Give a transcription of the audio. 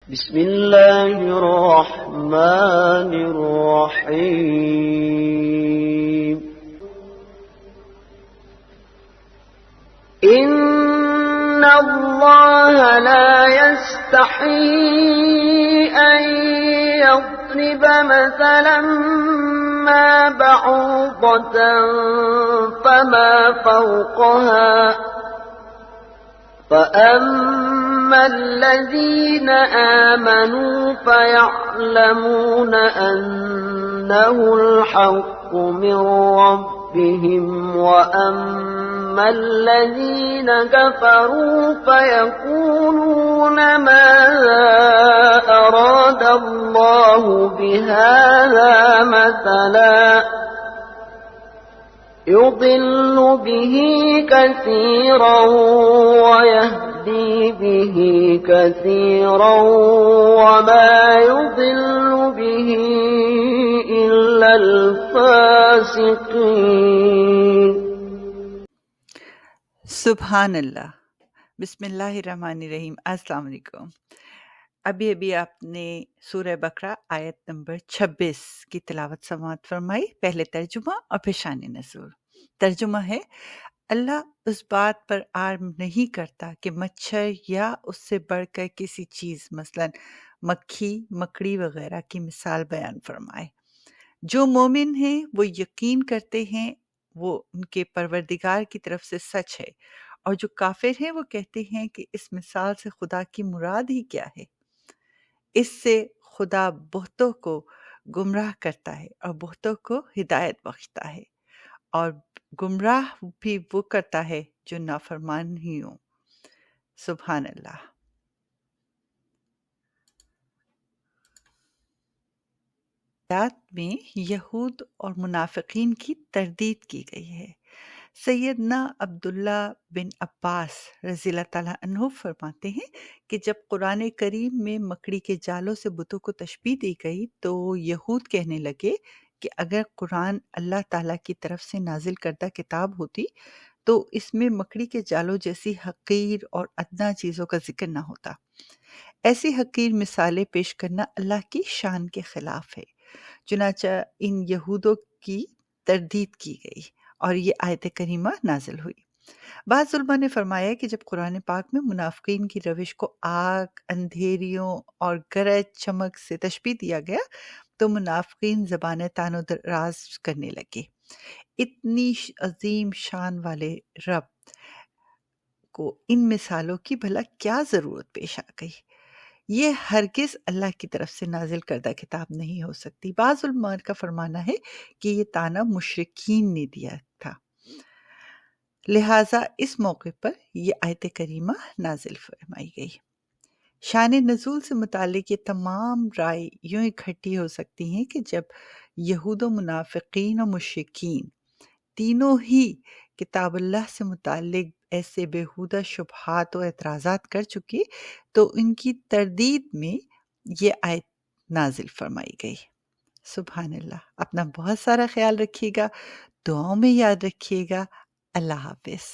بسم اللہ الرحمن الرحیم ان اللہ لا يستحيي ان يضرب مثلا ما بعوضة فما فوقها فأما الذين آمنوا فيعلمون أنه الحق من ربهم وأما الذين كفروا فيقولون ماذا أراد الله بهذا مثلا يضل به كثيرا ويهدي به كثيرا وما يضل به إلا الفاسقين۔ سبحان اللہ۔ بسم اللہ الرحمن الرحیم۔ السلام علیکم۔ ابھی آپ نے سورہ بقرہ آیت نمبر 26 کی تلاوت سماعت فرمائی۔ پہلے ترجمہ اور پھر شان نزول۔ ترجمہ ہے، اللہ اس بات پر عار نہیں کرتا کہ مچھر یا اس سے بڑھ کر کسی چیز مثلا مکھی، مکڑی وغیرہ کی مثال بیان فرمائے۔ جو مومن ہیں وہ یقین کرتے ہیں وہ ان کے پروردگار کی طرف سے سچ ہے، اور جو کافر ہیں وہ کہتے ہیں کہ اس مثال سے خدا کی مراد ہی کیا ہے۔ اس سے خدا بہتوں کو گمراہ کرتا ہے اور بہتوں کو ہدایت بخشتا ہے، اور گمراہ بھی وہ کرتا ہے جو نافرمان ہی ہوں۔ سبحان اللہ۔ آیات میں یہود اور منافقین کی تردید کی گئی ہے۔ سیدنا عبداللہ بن عباس رضی اللہ تعالیٰ عنہ فرماتے ہیں کہ جب قرآن کریم میں مکڑی کے جالوں سے بتوں کو تشبیہ دی گئی تو یہود کہنے لگے کہ اگر قرآن اللہ تعالیٰ کی طرف سے نازل کردہ کتاب ہوتی تو اس میں مکڑی کے جالوں جیسی حقیر اور ادنا چیزوں کا ذکر نہ ہوتا۔ ایسی حقیر مثالیں پیش کرنا اللہ کی شان کے خلاف ہے۔ چنانچہ ان یہودوں کی تردید کی گئی اور یہ آیت کریمہ نازل ہوئی۔ بعض علماء نے فرمایا کہ جب قرآن پاک میں منافقین کی روش کو آگ، اندھیریوں اور گرج چمک سے تشبیہ دیا گیا تو منافقین زبان طعن و راز کرنے لگے۔ اتنی عظیم شان والے رب کو ان مثالوں کی بھلا کیا ضرورت پیش آ گئی؟ یہ ہرگز اللہ کی طرف سے نازل کردہ کتاب نہیں ہو سکتی۔ بعض علماء کا فرمانا ہے کہ یہ طعنہ مشرکین نے دیا تھا، لہٰذا اس موقع پر یہ آیت کریمہ نازل فرمائی گئی۔ شان نزول سے متعلق یہ تمام رائے یوں اکٹھی ہو سکتی ہیں کہ جب یہود و منافقین و مشرکین تینوں ہی کتاب اللہ سے متعلق ایسے بیہودہ شبہات و اعتراضات کر چکی تو ان کی تردید میں یہ آیت نازل فرمائی گئی۔ سبحان اللہ۔ اپنا بہت سارا خیال رکھیے گا، دعاؤں میں یاد رکھیے گا۔ اللہ حافظ۔